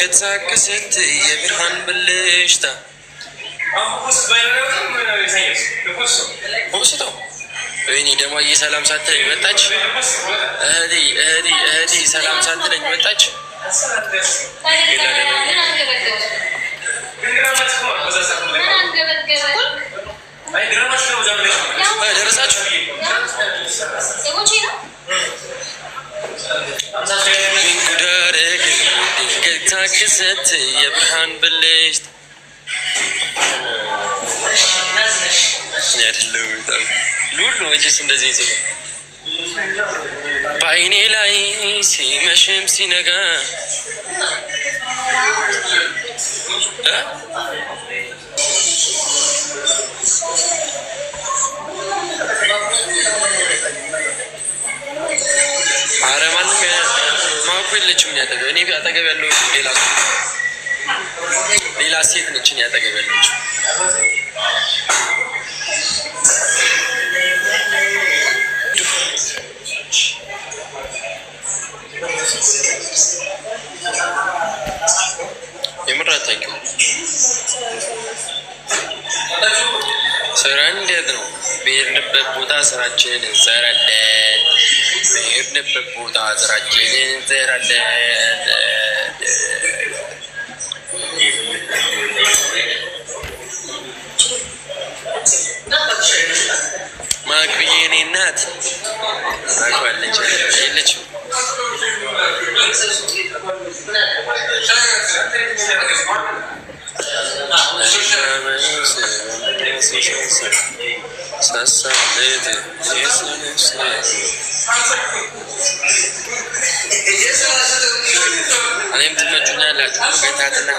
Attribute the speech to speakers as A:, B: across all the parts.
A: كتساكست يبرهن بالليشتا وبسطو ويني دمو اي سلام ساتلኝ መጣች እህዲ ሰላም ሳትለኝ መጣች ደረሳችሁ كتساكست يبرهن بالليشتا ሉሉ መቼስ እንደዚህ ይዘ በአይኔ ላይ ሲመሽም ሲነጋ ኧረ ማንም ማውቁ የለችም ያጠገብ እኔ አጠገብ ያለው ሌላ ሴት ነችን ያጠገብ ያለችው የምራታችሁ ስራ እንዴት ነው? በሄድንበት ቦታ ስራችንን እንሰራለን። በሄድንበት ቦታ ስራችንን እንሰራለን። ማክብዬ እኔ እናት ማክባለች የለችም። እኔም ትመቹኛላችሁ ቤታትና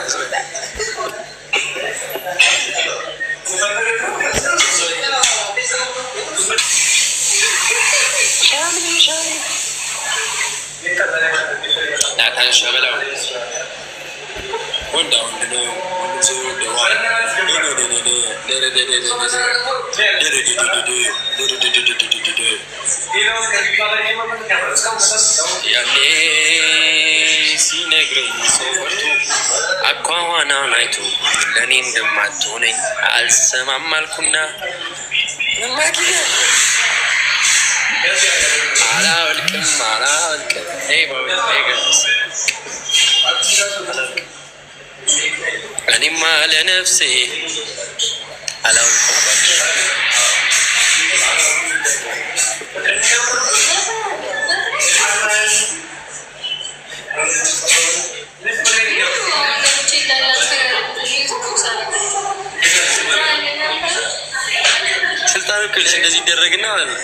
A: ናታን ሸበላው ወንዳ ወንድ ነው። ያኔ ሲነግረኝ ሰው ፈርቶ አኳኋናውን አይቶ ለእኔ እንደማትሆነኝ አልሰማም አልኩና ማጊያ አላወልቅም እኔማ ለነፍሴ አላወልቅም ስልጣን ክልሽ እንደዚህ ይደረግና ማለት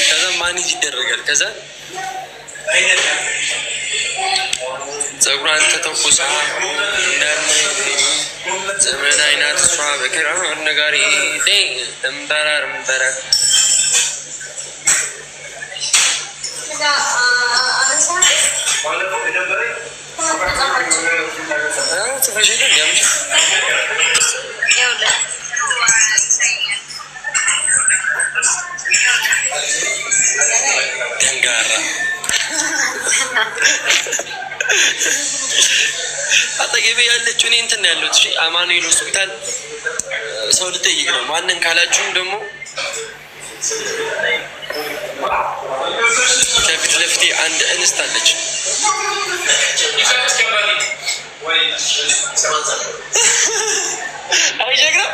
A: ከዛ ማኔጅ ይደረጋል። ከዛ ፀጉሯን ተተኩሳ ዘመን አይናት እሷ በክራር ነጋሪ ተንበራር ደንጋራ አጠገቤ ያለችው እኔ እንትን ያለሁት አማኑኤል ሆስፒታል ሰው ልጠይቅ ነው። ማንን ካላችሁም ደግሞ ከፊት ለፊቴ አንድ እንስት አለች። አይሸግረም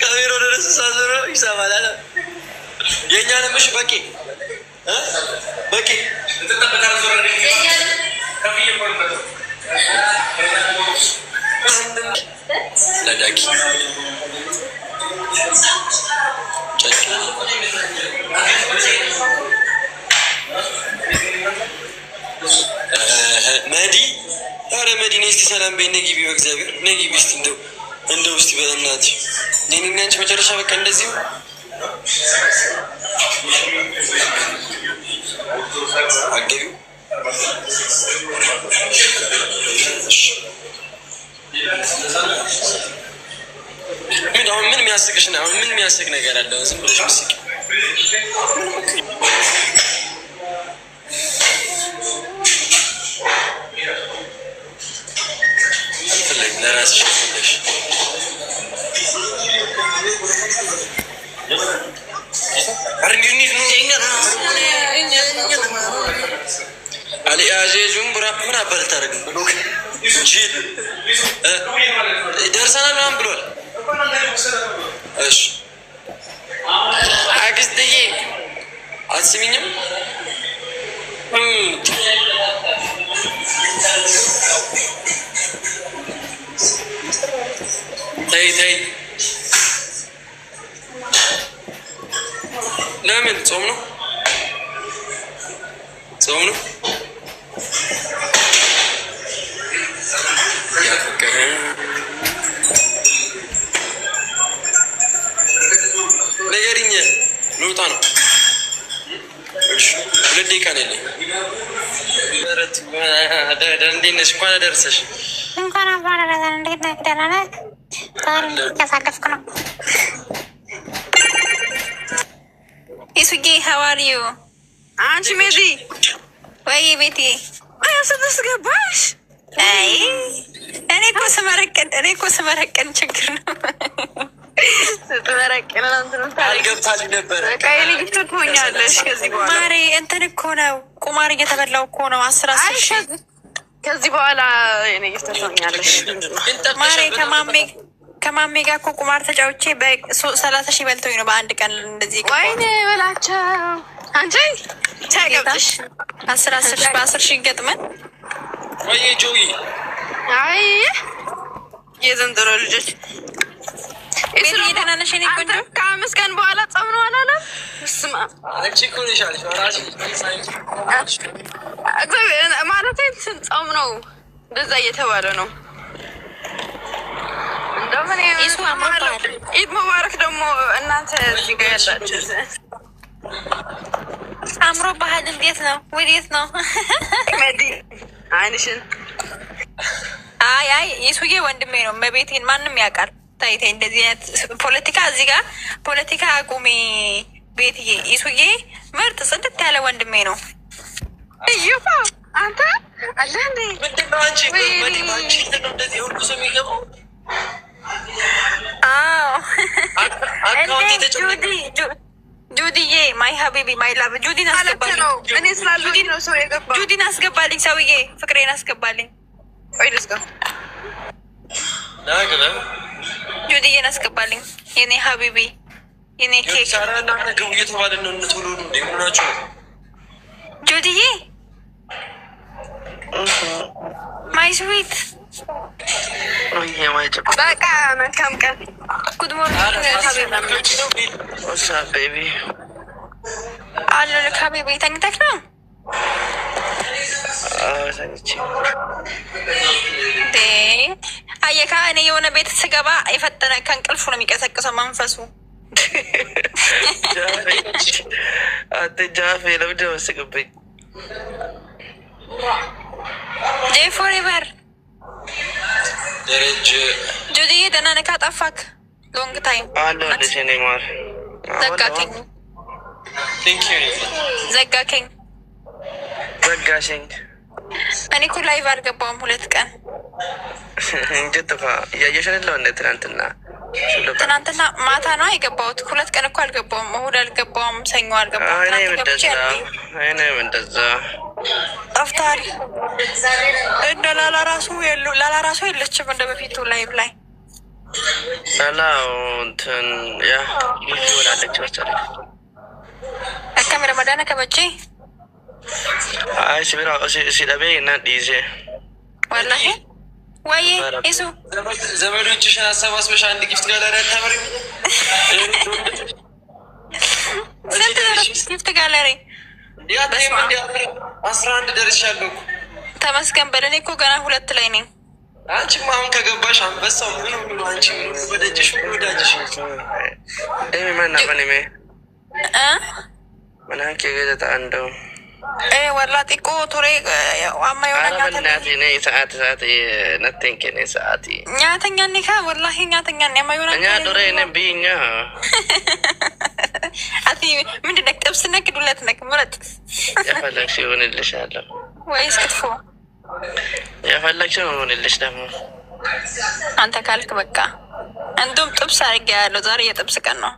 A: ካሜራ ደረስ ሳዘሮ ይሰማል አለ የኛንም እሺ በቂ በቂ ለዳጊ መዲ ኧረ መዲ ነይ እስኪ ሰላም በይ። ነይ ግቢ በእግዚአብሔር ነይ ግቢ እስኪ እንደው እስኪ በእናትሽ እኔና አንቺ መጨረሻ በቃ እንደዚህ አገቢው ምን አሁን ምን የሚያስቅሽ ነው? አሁን ምን የሚያስቅ ነገር አለ? ዝም ብለሽ ምስቅ ለራስሽ ፈለሽ አሊ አዜዙም ብራ ምን አባል ታረግ ብሎ ጂል ደርሰናል ምናምን ብሏል። እሺ አክስትዬ አትስሚኝም? ተይ ተይ ለምን ጾም ነው? ጾም ነው ነገርኝ። ልውጣ ነው። ሁለት ደቂቃ ነው ያለኝ። እንዴት ነሽ? እንኳን አደረሰሽ።
B: እንኳን አብሮ አደረሰን። እንዴት ነህ? ደህና ነህ? እያሳለፍኩ ነው። ኢሱጌ ሀዋሪዩ
C: አንቺ ሜሪ
B: ወይ ቤቴ
C: ስድስት ገባሽ?
B: አይ እኔ እኮ ስመረቀን ችግር ነው።
C: ስትመረቅን
A: አልገብታልኝ ነበረ።
C: ልጅቱ ትሆኛለሽ ከዚህ በኋላ
B: ማሬ እንትን እኮ ነው ቁማር እየተበላው እኮ ነው። 10 ሺህ
C: ከዚህ በኋላ የኔ ጊፍት ትሆኛለሽ
B: ማሬ። ከማሜ ጋር እኮ ቁማር ተጫውቼ በ30 ሺህ በልቶኝ ነው በአንድ ቀን እንደዚህ።
C: ወይኔ በላቸው አንቺ ታገብሽ
B: 10 ሺህ ገጥመን
A: ወይ ጆይ
C: አይ የዘንድሮ ልጆች
B: ደህና ነሽ? እኔ ቆንጆ
C: ከ5 ቀን በኋላ ጾም ነው አላለም? ስማ
A: አንቺ እኮ ነሽ አለሽ
C: ማለት ጾም ነው እንደዛ እየተባለ ነው። እንደምን ኢድ ሙባረክ ደግሞ እናንተ እዚህ ጋር ያላችሁ
B: አምሮ ባህል እንዴት ነው? ወዴት ነው?
C: መዲ አይንሽን
B: አይ የሱዬ ወንድሜ ነው። መቤቴን ማንም ያውቃል። ታይቴ እንደዚህ አይነት ፖለቲካ እዚህ ጋር ፖለቲካ አቁሜ ቤትዬ። የሱዬ ምርጥ ጽድት ያለ ወንድሜ ነው።
C: እዩፋ አንተ አለ እንዴ
A: ምንድነው? አንቺ ባንቺ ነው እንደዚህ ሁሉ ሰው የሚገባው?
B: ጁዲዬ ማይ ሀቢቢ ማይ ላቭ ጁዲን አስገባልኝ።
C: እኔ ስላልኩኝ ነው ሰው የገባው።
B: ጁዲን አስገባልኝ። ሰውዬ ፍቅሬን አስገባልኝ።
C: ቆይ ልስጋ
B: ጁዲዬን አስገባልኝ። የኔ ሀቢቢ የኔ ኬክ
A: ሳራና ነገሩ እየተባለ ነው። እንቶሎ ነው እንደምናችሁ
B: ጁዲዬ ማይ ስዊት
C: በቃ መልካም ቀን።
B: ጉድ ሞርኒንግ
A: ቤቢ
B: አሎ ልክ ሀቢቢ ተኝተክ ነው? አየካ እኔ የሆነ ቤት ስገባ የፈጠነ ከእንቅልፉ ነው የሚቀሰቅሰው መንፈሱ።
A: ጃፌ ለምንድ መስግብኝ
B: ጄ ፎሬቨር
A: ደረጀ
B: ጁዲዬ ደህና ነህ? ካጠፋክ ሎንግ ታይም ዘጋከኝ
A: ዘጋሽኝ።
B: እኔ እኮ ላይቭ አልገባውም 2 ቀን
A: እንጀትፋ እያየሽንለው እንደ ትናንትና
B: ማታ ነው የገባሁት። 2 ቀን እኮ አልገባውም። እሑድ አልገባውም፣ ሰኞ አልገባውም።
A: እኔም እንደዛ
B: ጠፍታል። እንደ ላላ ራሱ የለችም እንደ በፊቱ ላይቭ ላይ
A: ላላው እንትን ያ ልጅ ወላለች መሰለኝ።
B: አከም ረመዳነ ከበቼ
A: አይ ሲቢራ ሲለቤ እና ዲዜ
B: ወላሂ ወይ እሱ
A: ዘመዶችሽን አሰባስበሽ አንድ ጊፍት ጋላሪ አታመሪ።
B: ስንት ጊፍት ጋላሪ
A: 11 ደርሻለሁ።
B: ተመስገን በል። እኔ እኮ ገና 2 ላይ ነኝ።
A: አንቺማ አሁን ከገባሽ አንበሳው ምን ሆኖ አንቺ ወደጅሽ ወዳጅሽ ማና በኔ ምናምን ከገዘታ አንደው
B: ወላ ጢቆ ቱሬ ዋማ
A: የሆነ ሰዓት ነቴን ከኔ ሰዓት
B: ኛተኛ ኒካ ወላሂ ኛተኛ ኒያማ የሆነ
A: እኛ ዶሬ ነብይኛ
B: አቲ ምንድን ነክ ጥብስ ነክ ዱለት ነክ ምረጥ
A: የፈለግሽ ይሆንልሻለሁ
B: ወይስ ክትፎ
A: የፈለግሽ ይሆንልሽ ደግሞ
B: አንተ ካልክ በቃ እንዱም ጥብስ አድርጌ ያለው ዛሬ የጥብስ ቀን ነው።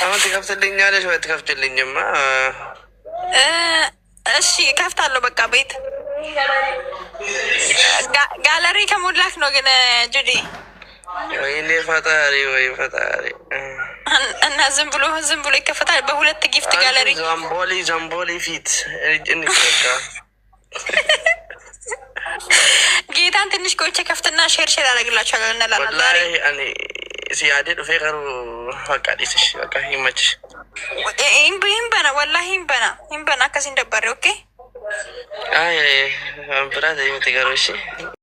D: አሁን ትከፍትልኛለሽ ወይ ትከፍትልኝማ?
B: እሺ ከፍታለሁ። በቃ ቤት ጋለሪ ከሞላክ ነው ግን ጁዲ
D: ወይኔ ፈጣሪ ወይ ፈጣሪ።
B: እና ዝም ብሎ ይከፈታል በሁለት ጊፍት ጋለሪ።
D: ዛምቦሊ ፊት እንዲበቃ
B: ጌታን ትንሽ ቆይቼ ከፍትና ሼር አደርግላችኋለሁ እንላለን ዛሬ።
D: ሲያዴ ዱፌ ቀሩ በቃ ዲስሽ በቃ ይመችሽ።
B: ይምበና ወላሂ ይምበና ከዚህ እንደባሪ ኦኬ።
D: አይ ብራት የምትገረው እሺ